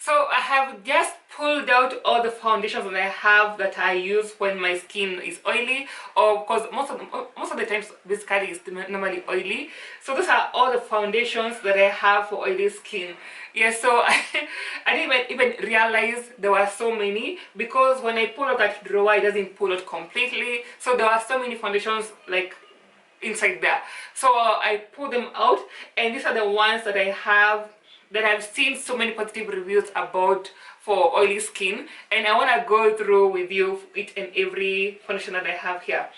So I have just pulled out all the foundations that I use when my skin is oily, or because most of the times basically it's normally oily. So those are all the foundations that I have for oily skin. Yeah, so I didn't even realize there were so many, because when I pull out that drawer, it doesn't pull out completely. So there are so many foundations like inside there. So I pulled them out, and these are the ones that I have, that I've seen so many positive reviews about for oily skin, and I want to go through with you each and every foundation that I have here.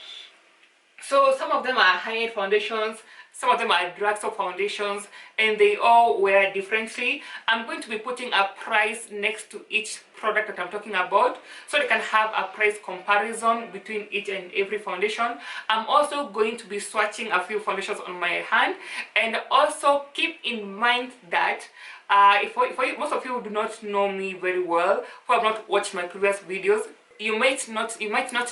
So some of them are high-end foundations, some of them are drugstore foundations, and they all wear differently. I'm going to be putting a price next to each product that I'm talking about, so they can have a price comparison between each and every foundation. I'm also going to be swatching a few foundations on my hand, and also keep in mind that most of you do not know me very well, who have not watched my previous videos. You might not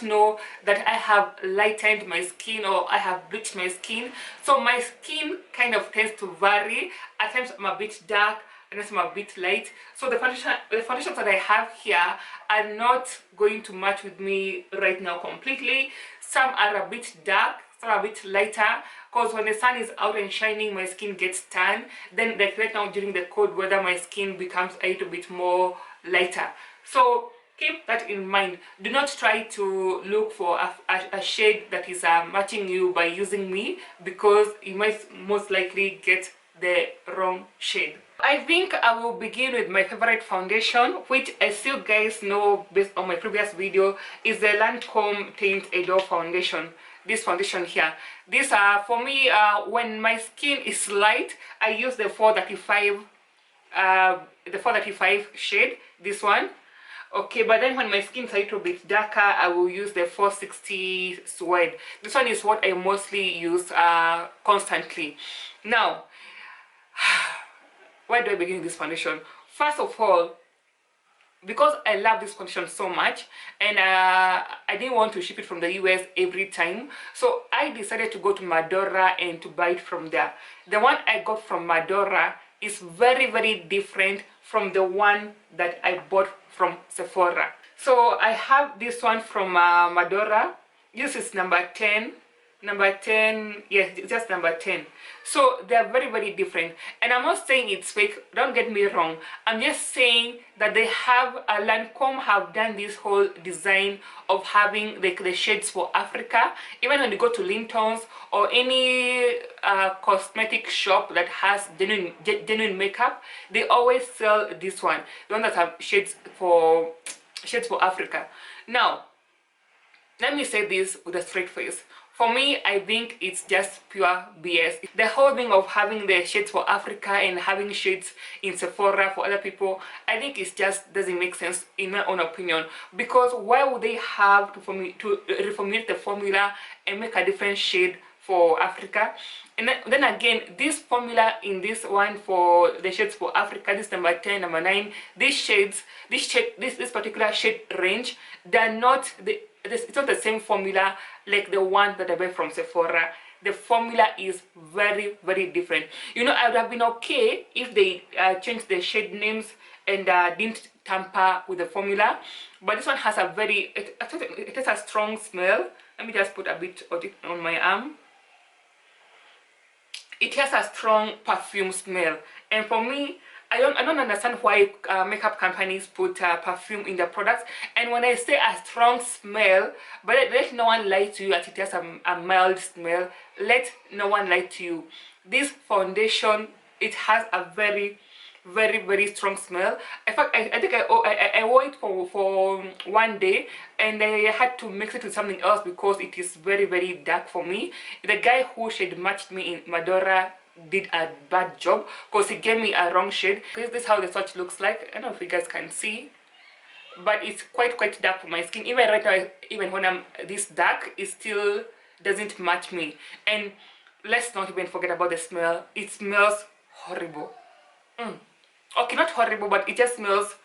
know that I have lightened my skin, or I have bleached my skin. So my skin kind of tends to vary. At times I'm a bit dark, and then I'm a bit light. So the foundations that I have here are not going to match with me right now completely. Some are a bit dark, some are a bit lighter, because when the sun is out and shining, my skin gets tan. Then like right now during the cold weather, my skin becomes a little bit more lighter. So keep that in mind. Do not try to look for a shade that is matching you by using me, because you might most likely get the wrong shade. I think I will begin with my favorite foundation, which, as you guys know based on my previous video, is the LANCOME TEINT IDOLE foundation. This foundation here. These are for me when my skin is light, I use the 435 shade, this one. Okay, but then when my skin's a little bit darker, I will use the 460 suede. This one is what I mostly use constantly. Now, where do I begin this foundation? First of all, because I love this foundation so much, and I didn't want to ship it from the US every time, so I decided to go to Madora and to buy it from there. The one I got from Madora is very, very different from the one that I bought from Sephora. So I have this one from Madora. This is number 10. Yes, just number 10. So they are very, very different, and I'm not saying it's fake, don't get me wrong. I'm just saying that they have Lancome have done this whole design of having the shades for Africa. Even when you go to Linton's or any cosmetic shop that has genuine makeup, they always sell this one, the one that have shades for Africa. Now let me say this with a straight face. For me, I think it's just pure BS. The whole thing of having the shades for Africa and having shades in Sephora for other people, I think it just doesn't make sense in my own opinion. Because why would they have to reformulate the formula and make a different shade for Africa? And then again, this formula in this one for the shades for Africa, this number 10, number 9, these shades, this particular shade range, they're not it's not the same formula like the one that I buy from Sephora. The formula is very, very different. You know, I would have been okay if they changed the shade names and didn't tamper with the formula, but this one has a very, it has a strong smell. Let me just put a bit of it on my arm. It has a strong perfume smell, and for me, I don't understand why makeup companies put perfume in their products. And when I say a strong smell, but let no one lie to you that it has a mild smell. Let no one lie to you. This foundation, it has a very, very, very strong smell. In fact, I think I wore it for one day, and I had to mix it with something else because it is very, very dark for me. The guy who shade matched me in Madora did a bad job because he gave me a wrong shade. This is how the swatch looks like. I don't know if you guys can see, but it's quite dark for my skin. Even right now, even when I'm this dark, it still doesn't match me. And let's not even forget about the smell. It smells horrible. Okay, not horrible, but it just smells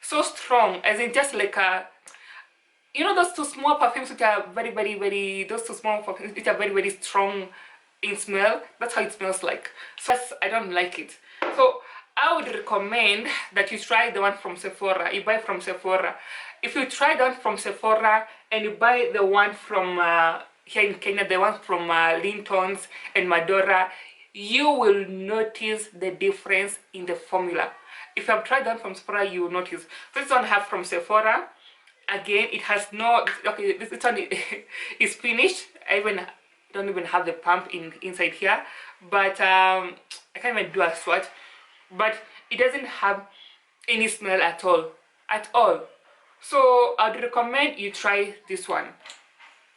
so strong, as in just like a, you know, those two small perfumes which are very, those two small perfumes which are very strong in smell. That's how it smells like. So I don't like it. So I would recommend that you try the one from Sephora. You buy from Sephora. If you try the one from Sephora and you buy the one from here in Kenya, the one from Linton's and Madora, you will notice the difference in the formula. If you have tried that from Sephora, you will notice. This one I have from Sephora. Again, it has no, okay, this one is finished. I don't even have the pump inside here, but I can't even do a swatch. But it doesn't have any smell at all. So I'd recommend you try this one.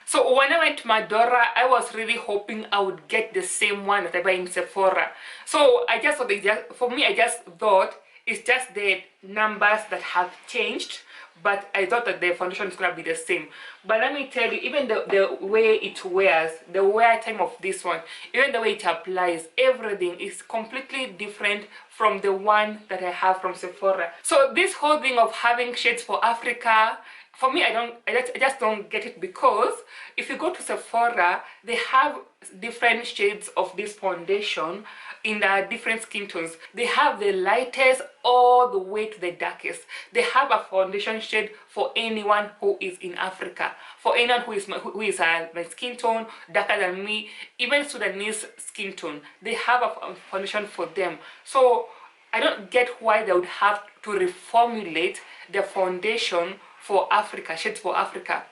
So when I went to Madora, I was really hoping I would get the same one that I buy in Sephora. So I just thought, for me, I just thought it's just the numbers that have changed, but I thought that the foundation is gonna be the same. But let me tell you, even the way it wears, the wear time of this one, even the way it applies, everything is completely different from the one that I have from Sephora. So this whole thing of having shades for Africa, for me, I just don't get it, because if you go to Sephora, they have different shades of this foundation in different skin tones. They have the lightest all the way to the darkest. They have a foundation shade for anyone who is in Africa, for anyone who is my skin tone, darker than me, even Sudanese skin tone. They have a foundation for them. So I don't get why they would have to reformulate the foundation for Africa, shades for Africa.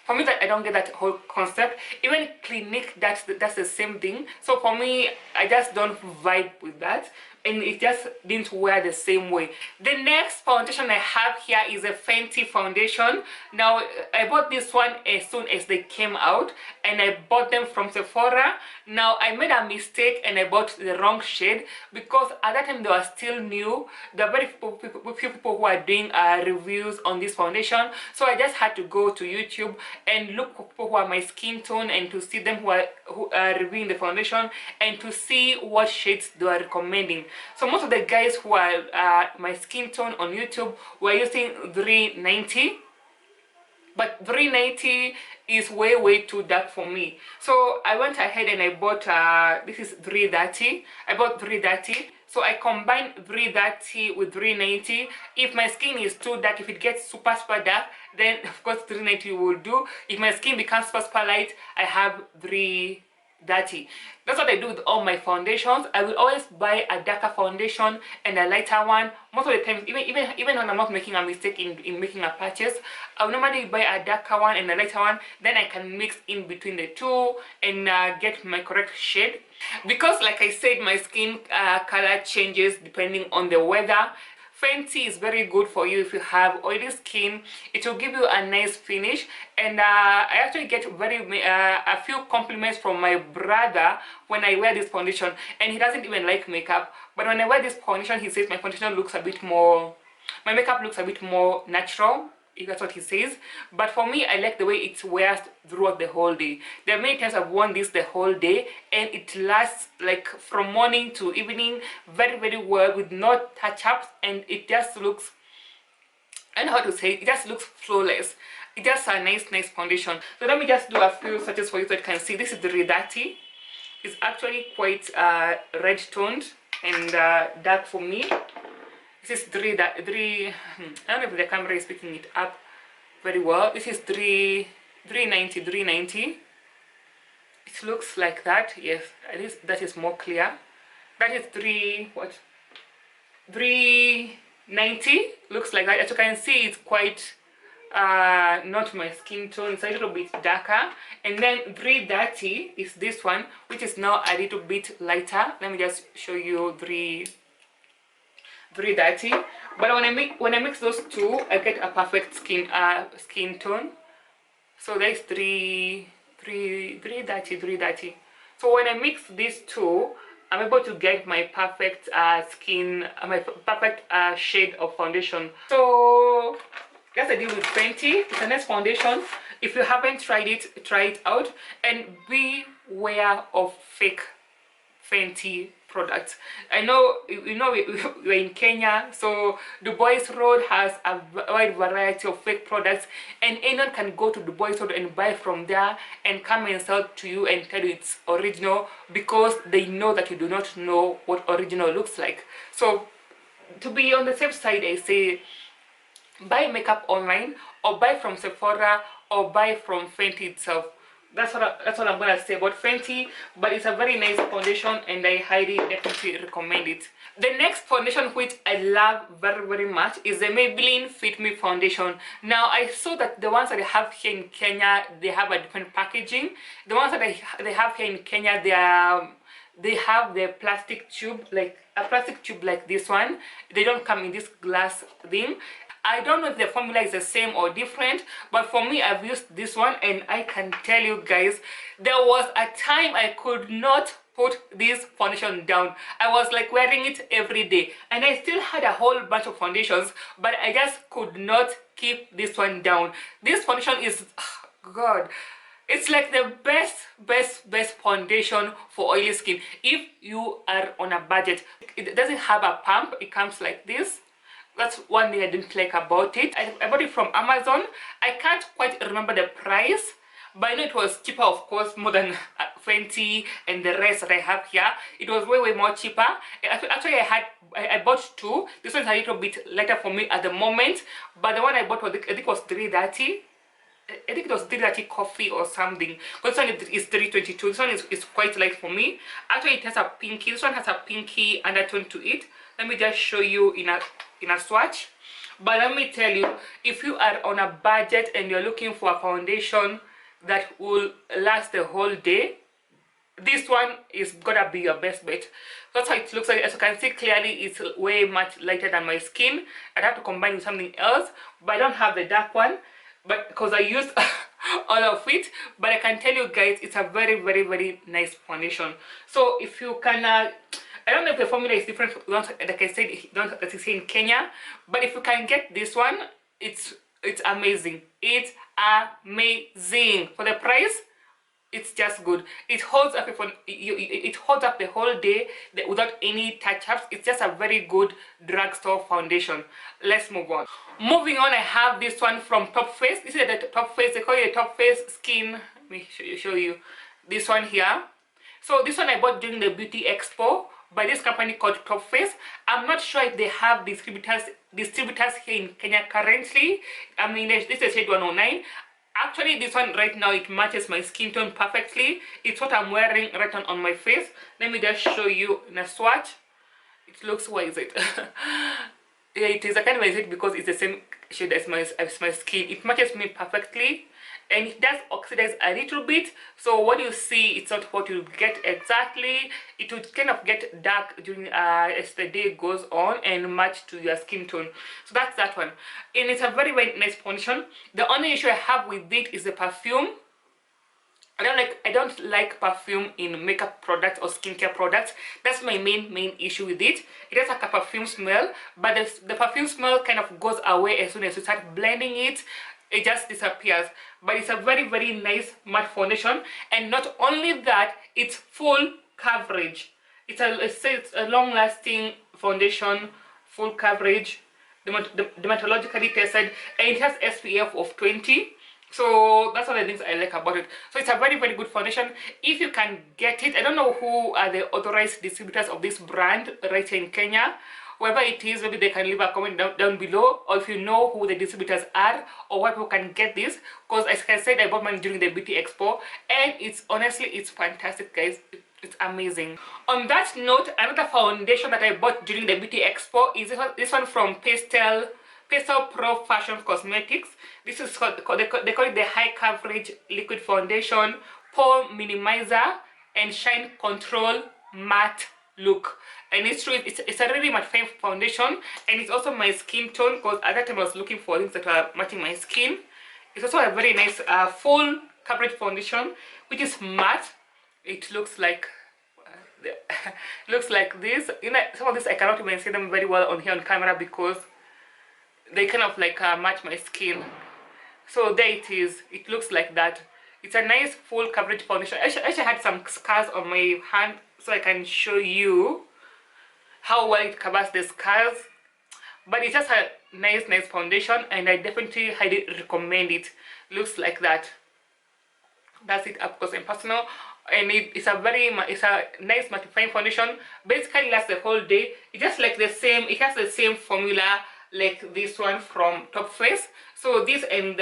For me, that I don't get that whole concept. Even Clinique, that's the same thing. So for me, I just don't vibe with that, and it just didn't wear the same way. The next foundation I have here is a Fenty foundation. Now I bought this one as soon as they came out, and I bought them from Sephora. Now I made a mistake and I bought the wrong shade, because at that time they were still new. There are very few people who are doing reviews on this foundation, so I just had to go to YouTube and look for people who are my skin tone, and to see them who are reviewing the foundation, and to see what shades they are recommending. So most of the guys who are my skin tone on YouTube were using 390, but 390 is way too dark for me. So I went ahead and I bought this is 330. I bought 330. So I combined 330 with 390. If my skin is too dark, if it gets super dark, then of course 390 will do. If my skin becomes super light, I have 330. That's what I do with all my foundations. I will always buy a darker foundation and a lighter one. Most of the times, even when I'm not making a mistake in making a purchase, I'll normally buy a darker one and a lighter one. Then I can mix in between the two and get my correct shade. Because like I said, my skin color changes depending on the weather. Fenty is very good for you if you have oily skin. It will give you a nice finish, and I actually get a few compliments from my brother when I wear this foundation, and he doesn't even like makeup, but when I wear this foundation, he says my foundation looks a bit more, my makeup looks a bit more natural. That's what he says. But for me, I like the way it wears throughout the whole day. There are many times I've worn this the whole day, and it lasts like from morning to evening very well with no touch-ups, and it just looks, I don't know how to say it, just looks flawless. It's just a nice foundation. So let me just do a few swatches for you so you can see. This is the Redati. It's actually quite red toned and dark for me. This is I don't know if the camera is picking it up very well. This is 390. It looks like that. Yes, at least that is more clear. That is 390. Looks like that. As you can see, it's quite not my skin tone. It's a little bit darker. And then 330 is this one, which is now a little bit lighter. Let me just show you 330. But when I mix those two, I get a perfect skin tone. So there's 330. So when I mix these two, I'm able to get my perfect my perfect shade of foundation. So that's the deal with Fenty. It's a nice foundation. If you haven't tried it, try it out, and beware of fake Fenty products. I know we're in Kenya, so Dubois Road has a wide variety of fake products, and anyone can go to Dubois Road and buy from there and come and sell to you and tell you it's original, because they know that you do not know what original looks like. So to be on the safe side, I say buy makeup online, or buy from Sephora, or buy from Fenty itself. That's what I'm gonna say about Fenty, but it's a very nice foundation and I highly definitely recommend it. The next foundation which I love very much is the Maybelline Fit Me foundation. Now I saw that the ones that I have here in Kenya, they have a different packaging. The ones that they have here in Kenya, they have the plastic tube, like a plastic tube like this one. They don't come in this glass thing. I don't know if the formula is the same or different, but for me, I've used this one and I can tell you guys, there was a time I could not put this foundation down. I was like wearing it every day and I still had a whole bunch of foundations, but I just could not keep this one down. This foundation is, oh God, it's like the best foundation for oily skin if you are on a budget. It doesn't have a pump, it comes like this. That's one thing I didn't like about it. I bought it from Amazon. I can't quite remember the price, but I know it was cheaper, of course, more than Fenty and the rest that I have here. It was way more cheaper. Actually, I bought two. This one's a little bit lighter for me at the moment, but the one I bought was, I think it was 330. I think it was 330 coffee or something. But this one is 322. This one is quite light for me. Actually, it has a pinky. This one has a pinky undertone to it. Let me just show you in a swatch. But let me tell you, if you are on a budget and you're looking for a foundation that will last the whole day, this one is gonna be your best bet. That's how it looks like. As you can see clearly, it's way much lighter than my skin. I'd have to combine with something else, but I don't have the dark one, but because I used all of it. But I can tell you guys, it's a very nice foundation. So if you can I don't know if the formula is different, like I said, that is in Kenya, but if you can get this one, it's amazing. It's amazing. For the price, it's just good. It holds up it holds up the whole day without any touch-ups. It's just a very good drugstore foundation. Let's move on. Moving on, I have this one from Top Face. This is the Top Face. They call it the Top Face Skin. Let me show you this one here. So this one I bought during the Beauty Expo by this company called Top Face. I'm not sure if they have distributors here in Kenya currently. I mean, this is shade 109. Actually, this one right now, it matches my skin tone perfectly. It's what I'm wearing right on my face. Let me just show you in a swatch. It looks, what is it? Yeah, it is. I can't wear it because it's the same shade as my skin. It matches me perfectly. And it does oxidize a little bit, so what you see, it's not what you get exactly. It would kind of get dark during as the day goes on and match to your skin tone. So that's that one, and it's a very nice foundation. The only issue I have with it is the perfume. I don't like perfume in makeup products or skincare products. That's my main issue with it. It has like a perfume smell, but the perfume smell kind of goes away as soon as you start blending it. It just disappears. But it's a very nice matte foundation, and not only that, it's full coverage. It's a long-lasting foundation, full coverage, dermatologically tested, and it has SPF of 20. So that's one of the things I like about it. So it's a very good foundation. If you can get it, I don't know who are the authorized distributors of this brand right here in Kenya. Whoever it is, maybe they can leave a comment down below, or if you know who the distributors are or where people can get this, because as I said, I bought mine during the Beauty Expo and it's fantastic, guys. It's amazing. On that note, another foundation that I bought during the Beauty Expo is this one from Pastel Pro Fashion Cosmetics. This is they call it the High Coverage Liquid Foundation Pore Minimizer and Shine Control Matte Look. And it's true, it's a really matte foundation, and it's also my skin tone, because at that time I was looking for things that were matching my skin. It's also a very nice full coverage foundation, which is matte. It looks like looks like this. You know, some of this I cannot even see them very well on here on camera because they kind of like match my skin. So there it is. It looks like that. It's a nice full coverage foundation. I actually had some scars on my hand, so I can show you how well it covers the scars. But it's just a nice foundation, and I definitely highly recommend it. Looks like that. That's it up close and personal. and it's a nice mattifying foundation. Basically lasts the whole day. It just like the same, it has the same formula like this one from Top Face. So this and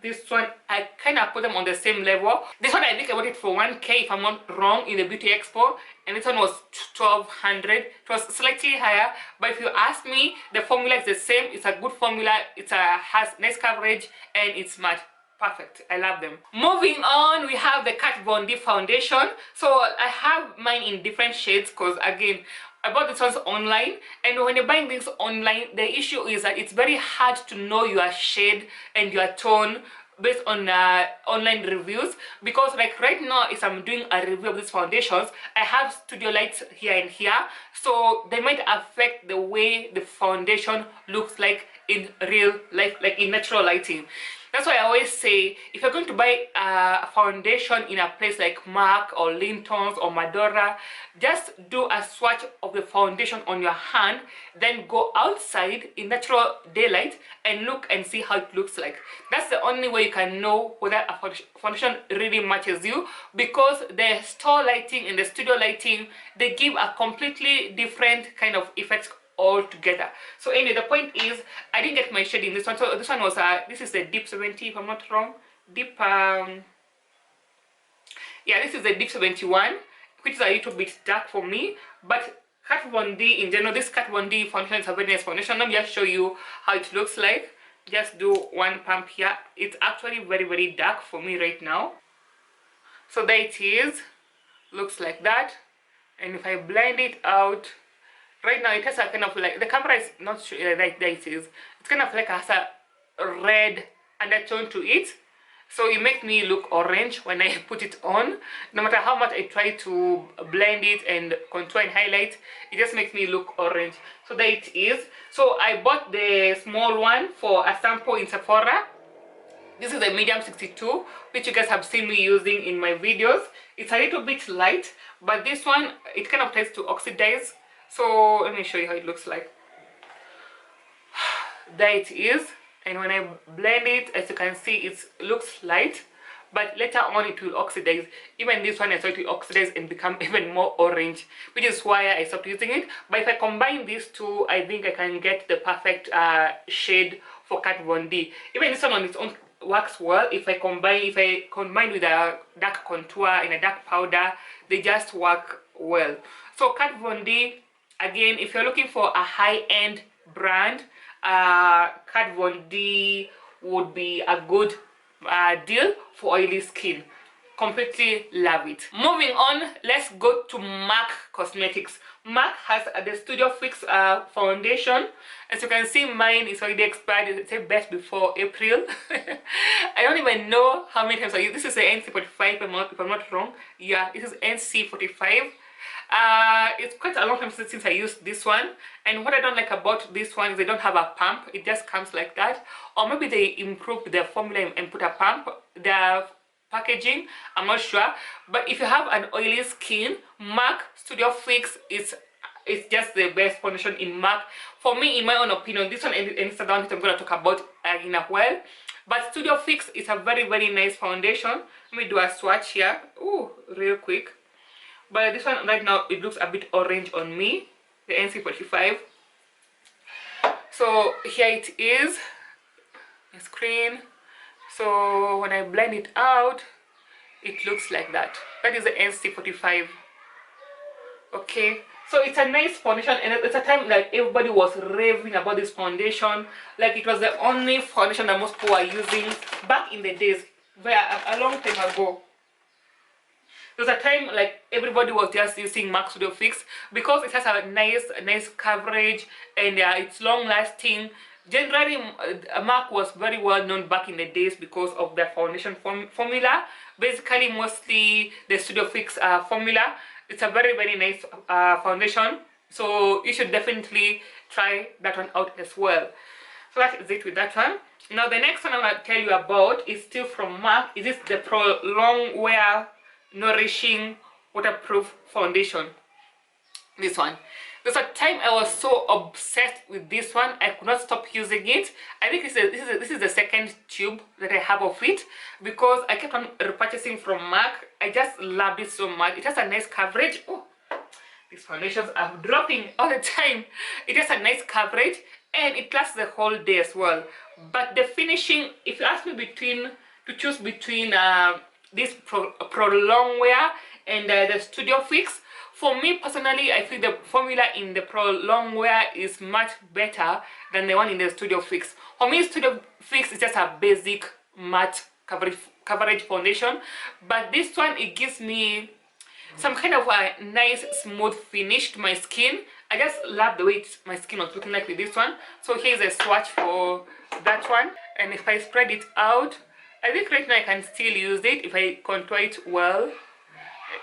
this one, I kind of put them on the same level. This one I think I bought it for 1K if I'm not wrong in the Beauty Expo, and this one was 1200. It was slightly higher, but if you ask me, the formula is the same. It's a good formula. Has nice coverage and it's matte. Perfect. I love them. Moving on, we have the Kat Von D foundation. So I have mine in different shades because again, I bought these ones online, and when you're buying things online, the issue is that it's very hard to know your shade and your tone based on online reviews, because like right now, if I'm doing a review of these foundations, I have studio lights here and here, so they might affect the way the foundation looks like in real life, like in natural lighting. That's why I always say, if you're going to buy a foundation in a place like MAC or Linton's or Madora, just do a swatch of the foundation on your hand, then go outside in natural daylight and look and see how it looks like. That's the only way you can know whether a foundation really matches you, because the store lighting and the studio lighting, they give a completely different kind of effects all together. So anyway, the point is, I didn't get my shade in this one. So this one was this is the deep 70 if I'm not wrong. Deep yeah, this is the deep 71, which is a little bit dark for me. But Kat Von D in general, this Kat Von D foundation is a very nice foundation. Let me just show you how it looks like. Just do one pump here. It's actually very dark for me right now. So there it is. Looks like that. And if I blend it out, right now it has a kind of like, the camera is not sure, like there it is. It's kind of like has a red undertone to it. So it makes me look orange when I put it on. No matter how much I try to blend it and contour and highlight, it just makes me look orange. So there it is. So I bought the small one for a sample in Sephora. This is a medium 62, which you guys have seen me using in my videos. It's a little bit light, but this one, it kind of tries to oxidize. So let me show you how it looks like. There it is, and when I blend it, as you can see, it looks light, but later on it will oxidize. Even this one I saw it will oxidize and become even more orange, which is why I stopped using it. But if I combine these two, I think I can get the perfect shade for Kat Von D. Even this one on its own works well. If I combine with a dark contour and a dark powder, they just work well. So Kat Von D, again, if you're looking for a high-end brand, Kat Von D would be a good deal for oily skin. Completely love it. Moving on, let's go to MAC Cosmetics. MAC has the Studio Fix foundation. As you can see, mine is already expired. It says best before April. I don't even know how many times I use. This is the NC45 if I'm not wrong. Yeah, this is NC45. It's quite a long time since I used this one, and what I don't like about this one is they don't have a pump. It just comes like that, or maybe they improved their formula and put a pump. Their packaging, I'm not sure, but if you have an oily skin, MAC Studio Fix is just the best foundation in MAC for me, in my own opinion. This one and it's the one I'm going to talk about in a while, but Studio Fix is a very nice foundation. Let me do a swatch here. Ooh, real quick. But this one right now, it looks a bit orange on me, the NC45. So here it is, the screen. So when I blend it out, it looks like that. That is the NC45. Okay, so it's a nice foundation, and it's a time like everybody was raving about this foundation. Like it was the only foundation that most people were using back in the days, a long time ago. There was a time like everybody was just using MAC Studio Fix because it has a nice coverage, and it's long lasting. Generally, MAC was very well known back in the days because of their foundation formula. Basically, mostly the Studio Fix formula. It's a very nice foundation, so you should definitely try that one out as well. So that is it with that one. Now the next one I'm going to tell you about is still from MAC. Is this the Prolong Wear Nourishing Waterproof Foundation? This one. There's a time I was so obsessed with this one, I could not stop using it. I think this is the second tube that I have of it, because I kept on repurchasing from MAC. I just loved it so much. It has a nice coverage. Oh, these foundations are dropping all the time. It has a nice coverage and it lasts the whole day as well. But the finishing, if you ask me to choose between this prolong wear and the Studio Fix, for me personally, I feel the formula in the prolong wear is much better than the one in the Studio Fix. For me, Studio Fix is just a basic matte coverage foundation, but this one, it gives me some kind of a nice smooth finish to my skin. I just love the way my skin was looking like with this one. So here's a swatch for that one, and if I spread it out, I think right now I can still use it if I contour it well.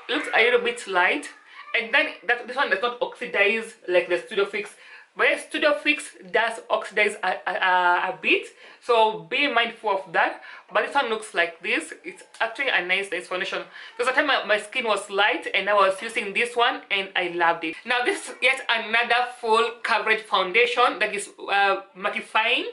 It looks a little bit light, and then this one does not oxidize like the Studio Fix. But the Studio Fix does oxidize a bit, so be mindful of that. But this one looks like this. It's actually a nice foundation. Because the time my skin was light and I was using this one and I loved it. Now this is yet another full coverage foundation that is mattifying.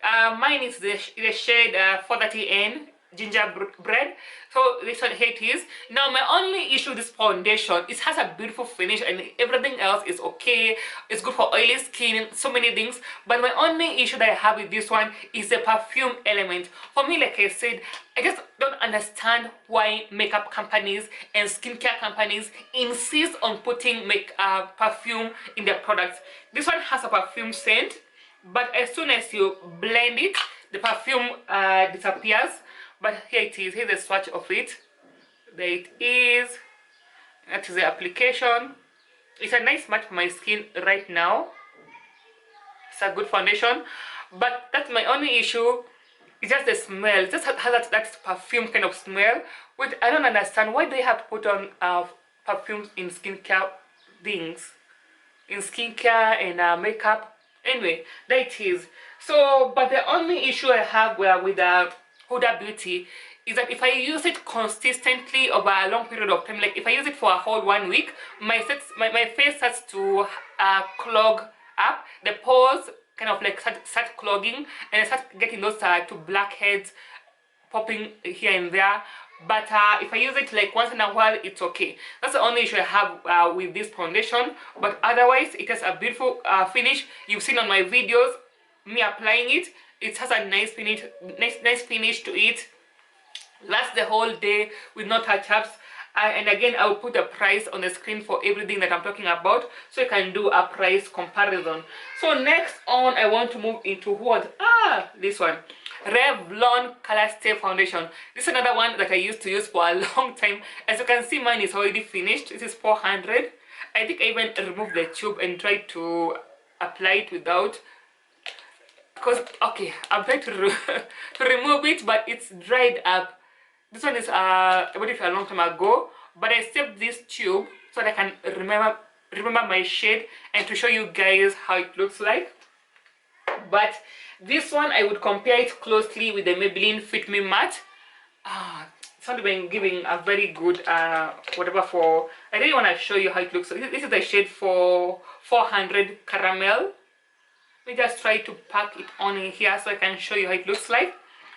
Mine is the shade 430N gingerbread. So this one, here it is. Now my only issue with this foundation, it has a beautiful finish and everything else is okay. It's good for oily skin, so many things. But my only issue that I have with this one is the perfume element. For me, like I said, I just don't understand why makeup companies and skincare companies insist on putting perfume in their products. This one has a perfume scent, but as soon as you blend it, the perfume disappears. But here it is. Here's a swatch of it. There it is. That is the application. It's a nice match for my skin right now. It's a good foundation, but that's my only issue. It's just the smell. It just has that perfume kind of smell, which I don't understand. Why they have to put on perfumes in skincare things, in skincare and makeup? Anyway, there it is. So, but the only issue I have with Huda Beauty is that if I use it consistently over a long period of time, like if I use it for a whole 1 week, my face starts to clog up. The pores kind of like start clogging, and I start getting those two blackheads popping here and there. But if I use it like once in a while, it's okay. That's the only issue I have with this foundation. But otherwise, it has a beautiful finish. You've seen on my videos me applying it. It has a nice finish, nice finish to it. Lasts the whole day with no touch-ups. And again, I will put a price on the screen for everything that I'm talking about, so you can do a price comparison. So next on, I want to move into what? This one, Revlon Colorstay foundation. This is another one that I used to use for a long time. As you can see, mine is already finished. This is 400. I think I even removed the tube and tried to apply it without. Because okay, I'm trying to remove it, but it's dried up. This one is I bought it a long time ago, but I saved this tube so that I can remember my shade and to show you guys how it looks like. But this one, I would compare it closely with the Maybelline Fit Me Matte. It's not even giving a very good whatever for. I really want to show you how it looks. This is the shade for 400 Caramel. Let me just try to pack it on in here so I can show you how it looks like.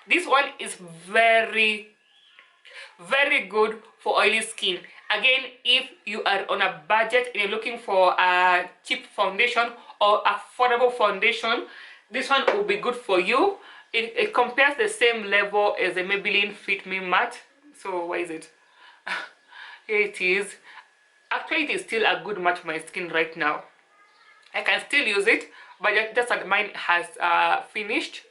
This one is very good for oily skin. Again, if you are on a budget and you're looking for a cheap foundation or affordable foundation, this one will be good for you. It compares the same level as the Maybelline Fit Me Matte. So where is it? Here it is. Actually, it is still a good match for my skin right now. I can still use it, but just that mine has finished.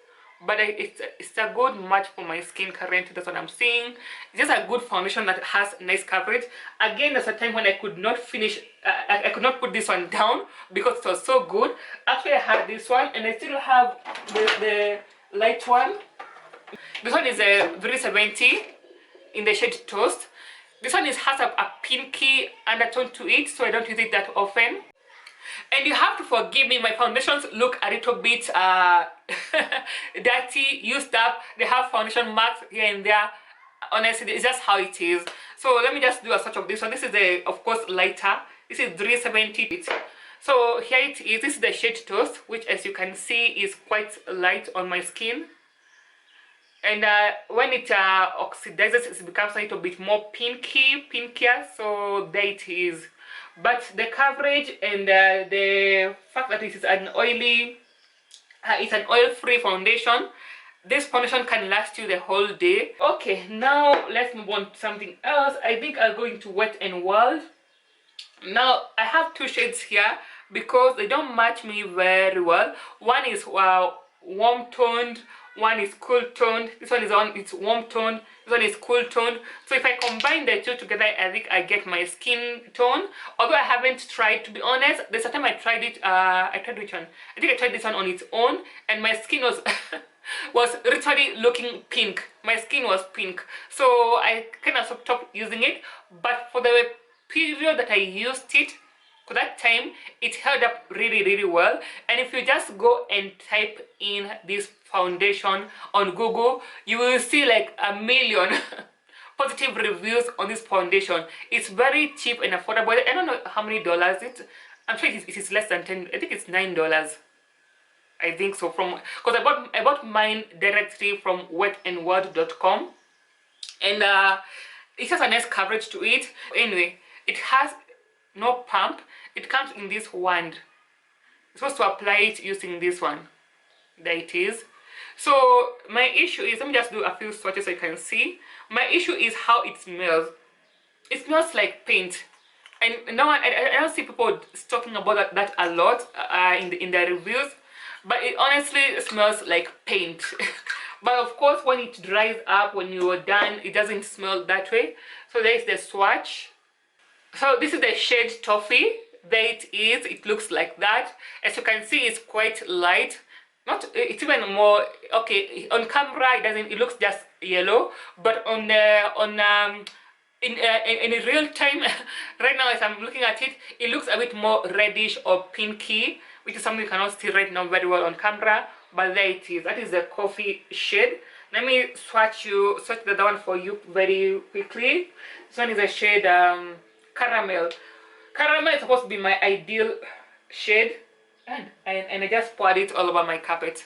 But it's a good match for my skin currently. That's what I'm seeing. It's just a good foundation that has nice coverage. Again, there's a time when I could not finish. I could not put this one down because it was so good. Actually, I had this one, and I still have the light one. This one is a 370 in the shade Toast. This one has a pinky undertone to it, so I don't use it that often. And you have to forgive me, my foundations look a little bit dirty, used up. They have foundation marks here and there. Honestly, it's just how it is. So let me just do a swatch of this one. This is of course lighter. This is 370. So here it is. This is the shade Toast, which as you can see is quite light on my skin. And when it oxidizes, it becomes a little bit more pinkier. So there it is. But the coverage and the fact that it is an oily, it's an oil-free foundation. This foundation can last you the whole day. Okay, now let's move on to something else. I think I'll go into Wet n Wild. Now I have two shades here because they don't match me very well. One is warm toned, one is cool toned. This one is it's warm toned, this one is cool toned. So if I combine the two together, I think I get my skin tone. Although I haven't tried, to be honest. There's a time I tried it. I tried which one? I think I tried this one on its own, and my skin was was literally looking pink. My skin was pink, so I kind of stopped using it. But for the period that I used it, for that time, it held up really well. And if you just go and type in this foundation on Google, you will see like a million positive reviews on this foundation. It's very cheap and affordable. I don't know how many dollars I'm sure it is less than 10. I think it's $9. I think so, from because I bought mine directly from wetnworld.com, and it has a nice coverage to it. Anyway, it has no pump. It comes in this wand. You're supposed to apply it using this one. There it is. So my issue is, let me just do a few swatches so you can see. My issue is how it smells. It smells like paint. And no one, I don't see people talking about that a lot in the reviews, but it honestly smells like paint. But of course, when it dries up, when you're done, it doesn't smell that way. So there's the swatch. So this is the shade Toffee. There it is. It looks like that. As you can see, it's quite light. It's even more okay on camera. It looks just yellow, but in real time, right now as I'm looking at it, it looks a bit more reddish or pinky, which is something you cannot see right now very well on camera. But there it is. That is the coffee shade. Let me swatch the other one for you very quickly. This one is a shade caramel. Caramel is supposed to be my ideal shade, and I just poured it all over my carpet.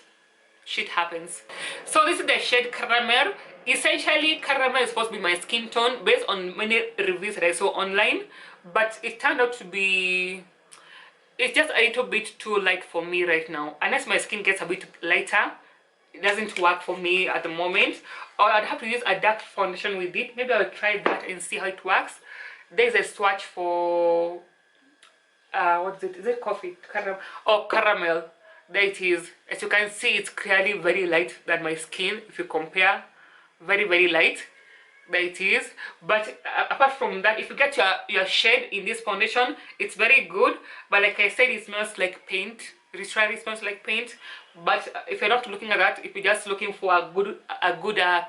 Shit happens. So this is the shade caramel. Essentially, caramel is supposed to be my skin tone based on many reviews that I saw online, but it turned out to be, it's just a little bit too light for me right now. Unless my skin gets a bit lighter, it doesn't work for me at the moment. Or I'd have to use a dark foundation with it. Maybe I'll try that and see how it works. There's a swatch for what is it coffee caramel or caramel. There it is. As you can see, it's clearly very light than my skin. If you compare, very light. There it is. But apart from that, if you get your shade in this foundation, it's very good. But like I said, it smells like paint. Literally smells like paint. But if you're not looking at that, if you're just looking for a good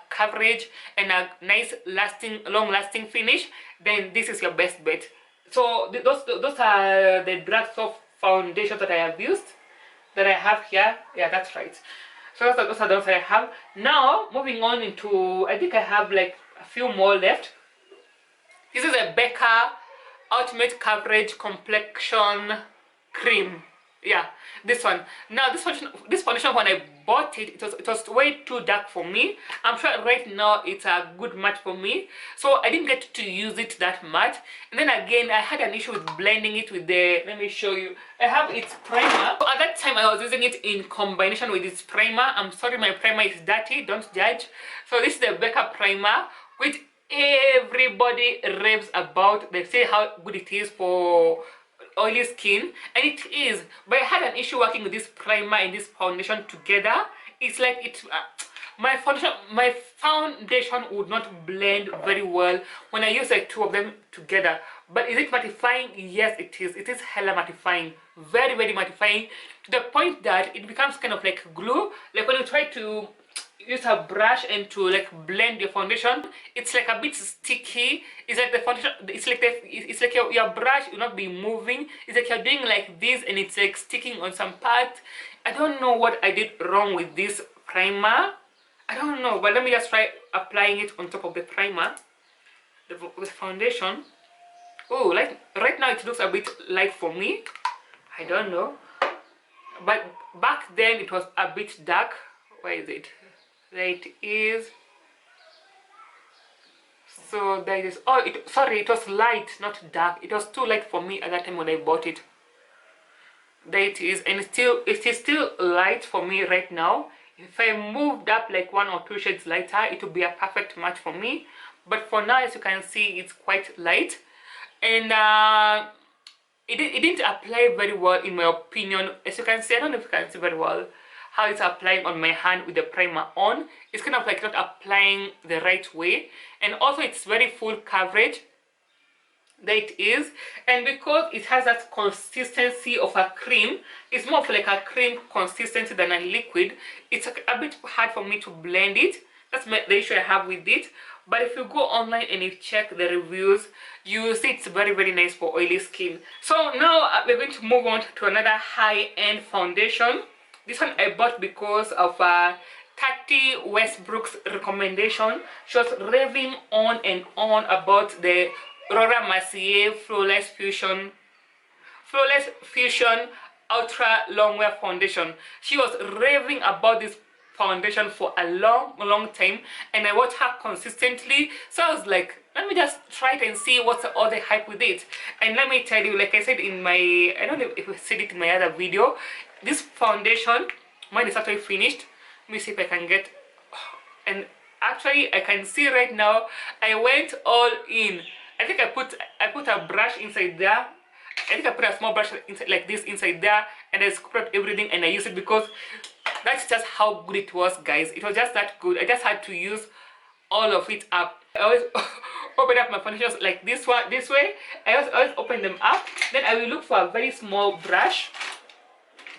coverage and a nice long-lasting finish, then this is your best bet. So those are the drugstore foundations that I have used, that I have here. Yeah, that's right. So those are those that I have. Now moving on into, I think I have like a few more left. This is a Becca Ultimate Coverage Complexion Cream. Yeah, this one. Now this foundation, when I bought it, it was way too dark for me. I'm sure right now it's a good match for me, so I didn't get to use it that much. And then again, I had an issue with blending it with the, let me show you, I have its primer. So at that time I was using it in combination with its primer. I'm sorry, my primer is dirty, don't judge. So this is the Becca primer, which everybody raves about. They say how good it is for oily skin, and it is. But I had an issue working with this primer and this foundation together. It's like my foundation would not blend very well when I use the two of them together. But is it mattifying? Yes, it is. It is hella mattifying, very mattifying, to the point that it becomes kind of like glue. Like when you try to use a brush and to like blend your foundation, it's like a bit sticky. It's like the foundation, it's like your brush will not be moving. It's like you're doing like this and it's like sticking on some part. I don't know what I did wrong with this primer. I don't know, but let me just try applying it on top of the primer, the foundation. Oh, like right now it looks a bit light for me. I don't know, but back then it was a bit dark. Where is it? There it is. So there it is. Oh, sorry, it was light, not dark. It was too light for me at that time when I bought it. There it is, and it is still light for me right now. If I moved up like 1 or 2 shades lighter, it would be a perfect match for me. But for now, as you can see, it's quite light, and it didn't apply very well in my opinion. As you can see, I don't know if you can see very well how it's applying on my hand with the primer on. It's kind of like not applying the right way, and also it's very full coverage. There it is, and because it has that consistency of a cream, it's more of like a cream consistency than a liquid. It's a bit hard for me to blend it. That's the issue I have with it. But if you go online and you check the reviews, you will see it's very nice for oily skin. So now we're going to move on to another high-end foundation. This one I bought because of Tati Westbrook's recommendation. She was raving on and on about the Mercier Flawless Fusion Ultra Longwear Foundation. She was raving about this foundation for a long time, and I watched her consistently. So I was like, let me just try it and see what's all the hype with it. And let me tell you, like I said in my, I don't know if I said it in my other video, this foundation, mine is actually finished. Let me see if I can get, and actually I can see right now I went all in. I think I put a brush inside there. I think I put a small brush inside, like this, inside there, and I scooped out everything and I used it because that's just how good it was, guys. It was just that good. I just had to use all of it up. I always open up my foundations like this one, this way. I always open them up. Then I will look for a very small brush.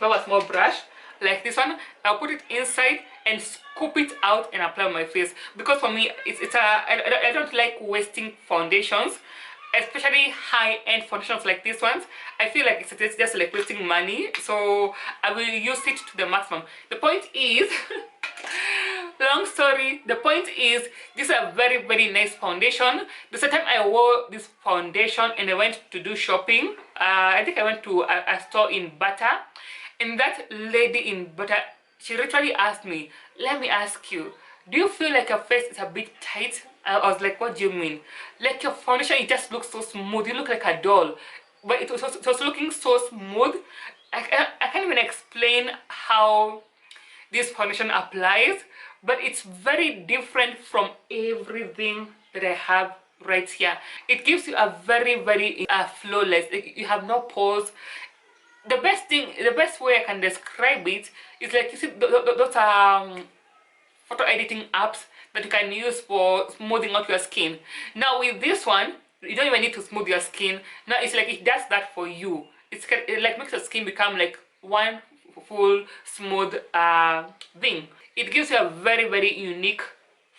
Like this one. I'll put it inside and scoop it out and apply on my face, because for me I don't like wasting foundations, especially high-end foundations like these ones. I feel like it's just like wasting money, so I will use it to the maximum. The point is long story, the point is this is a very nice foundation. The second time I wore this foundation and I went to do shopping, I think I went to a store in Butter, and that lady in Butter, she literally asked me, let me ask you, do you feel like your face is a bit tight? I was like, what do you mean? Like your foundation, it just looks so smooth. You look like a doll. But it was looking so smooth. I can't even explain how this foundation applies. But it's very different from everything that I have right here. It gives you a very flawless. You have no pores. The best way I can describe it is like, you see those photo editing apps that you can use for smoothing out your skin. Now with this one, you don't even need to smooth your skin. Now it's like it does that for you. It like makes your skin become like one full smooth thing. It gives you a very unique,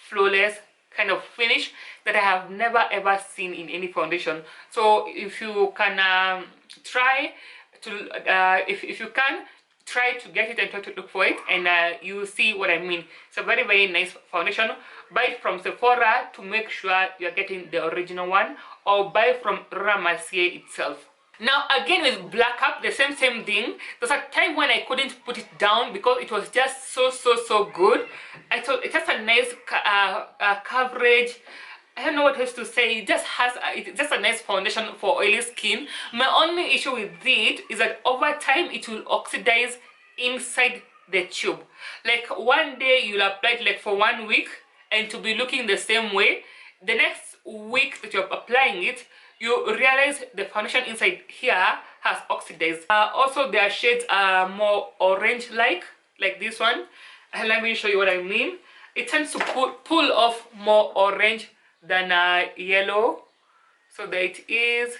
flawless kind of finish that I have never ever seen in any foundation. So if you can try to if you can try to get it and try to look for it, and you will see what I mean. It's a very nice foundation. Buy it from Sephora to make sure you're getting the original one, or buy from Mercier itself. Now again with Black Up, the same thing. There's a time when I couldn't put it down because it was just so good. I thought it has a nice coverage. I don't know what else to say. It just has it's just a nice foundation for oily skin. My only issue with it is that over time it will oxidize inside the tube. Like one day you'll apply it like for 1 week and to be looking the same way. The next week that you're applying it, you realize the foundation inside here has oxidized. Also their shades are more orange like this one. And let me show you what I mean. It tends to pull off more orange than yellow. So there it is.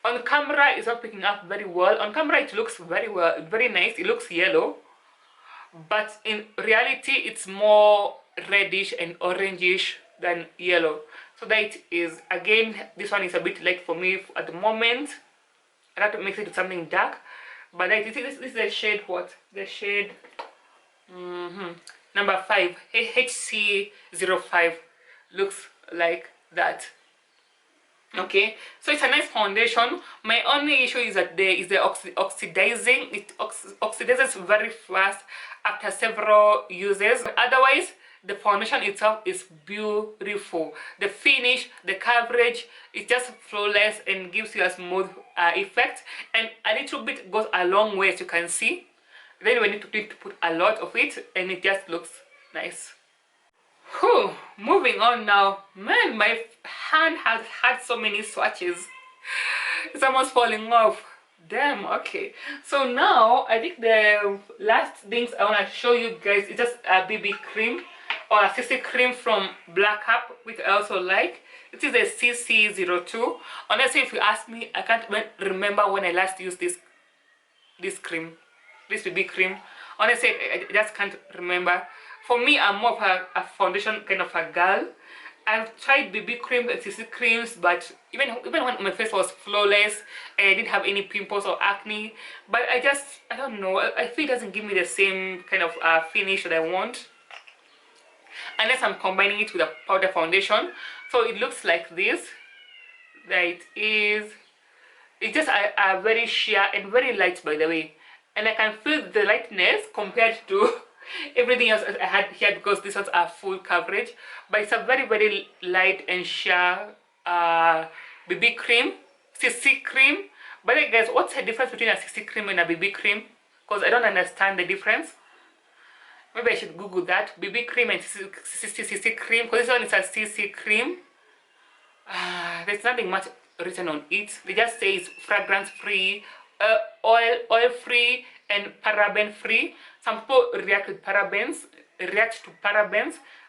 On camera it's not picking up very well. On camera it looks very nice. It looks yellow, but in reality it's more reddish and orangish than yellow. So that it is. Again, this one is a bit light for me at the moment. I have to mix it with something dark, but that is, this is the shade, what? The shade number 5, HC05. Looks like that. Okay, so it's a nice foundation. My only issue is that there is the oxidizing. It oxidizes very fast after several uses. But otherwise, the foundation itself is beautiful. The finish, the coverage, it's just flawless and gives you a smooth effect. And a little bit goes a long way, as you can see. Then we need to put a lot of it, and it just looks nice. Whew, moving on now. Man, my hand has had so many swatches. It's almost falling off. Damn, okay. So now, I think the last things I want to show you guys is just a BB cream or a CC cream from Black Up, which I also like. It is a CC02. Honestly, if you ask me, I can't even remember when I last used this cream, this BB cream. Honestly, I just can't remember. For me, I'm more of a foundation kind of a girl. I've tried BB creams and CC creams, but even when my face was flawless and I didn't have any pimples or acne, but I don't know, I feel it doesn't give me the same kind of finish that I want unless I'm combining it with a powder foundation. So it looks like this. There it is. It's just a very sheer and very light, by the way, and I can feel the lightness compared to everything else I had here, because this ones are full coverage, but it's a very light and sheer BB cream, CC cream. But then guys, what's the difference between a CC cream and a BB cream? Because I don't understand the difference. Maybe I should Google that. BB cream and CC cream, because this one is a CC cream. There's nothing much written on it. They just say it's fragrance free, oil free, and paraben free. Some people react to parabens.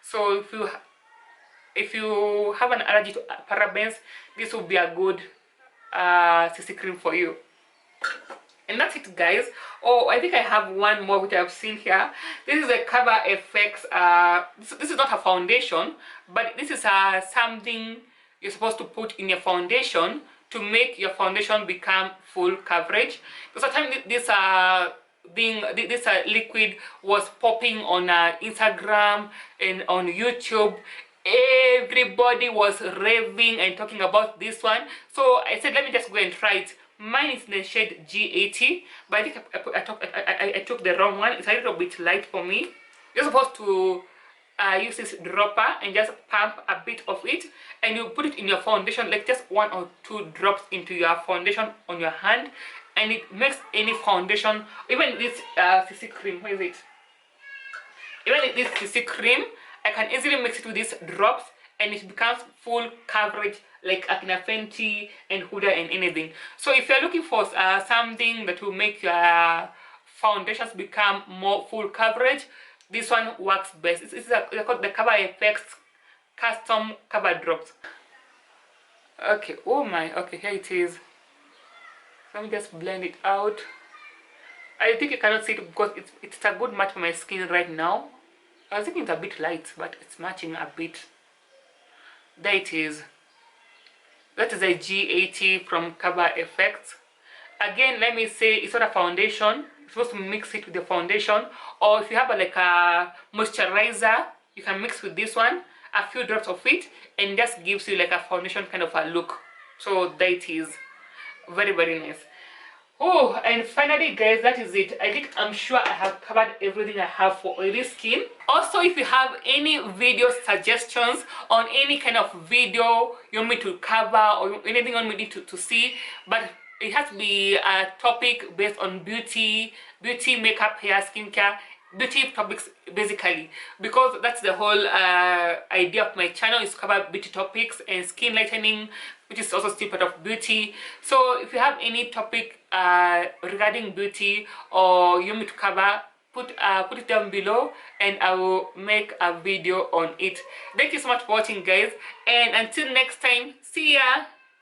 So if you have an allergy to parabens, this will be a good CC cream for you. And that's it, guys. Oh, I think I have one more which I've seen here. This is a Cover FX. This is not a foundation, but this is something you're supposed to put in your foundation to make your foundation become full coverage. So sometimes this liquid was popping on Instagram and on YouTube. Everybody was raving and talking about this one, so I said let me just go and try it. Mine is in the shade G80, but I think I took the wrong one. It's a little bit light for me. You're supposed to use this dropper and just pump a bit of it, and you put it in your foundation, like just 1 or 2 drops into your foundation on your hand, and it makes any foundation, even this CC cream, where is it? Even this CC cream, I can easily mix it with these drops and it becomes full coverage, like Akina FENTY and Huda and anything. So if you're looking for something that will make your foundations become more full coverage, this one works best. It's called the Cover FX Custom Cover Drops. Okay, oh my, okay, here it is. Let me just blend it out. I think you cannot see it because it's a good match for my skin right now. I was thinking it's a bit light, but it's matching a bit. There it is. That is a G80 from Cover FX. Again, let me say, it's not a foundation. You're supposed to mix it with the foundation, or if you have like a moisturizer, you can mix with this one, a few drops of it, and just gives you like a foundation kind of a look. So there it is. Very nice. Oh, and finally, guys, that is it. I'm sure I have covered everything I have for oily skin. Also, if you have any video suggestions on any kind of video you want me to cover, or anything you want me to see, but it has to be a topic based on beauty, makeup, hair, skincare, beauty topics basically, because that's the whole idea of my channel, is to cover beauty topics and skin lightening, which is also still part of beauty. So if you have any topic regarding beauty or you want me to cover, put it down below and I will make a video on it. Thank you so much for watching, guys, and until next time, see ya.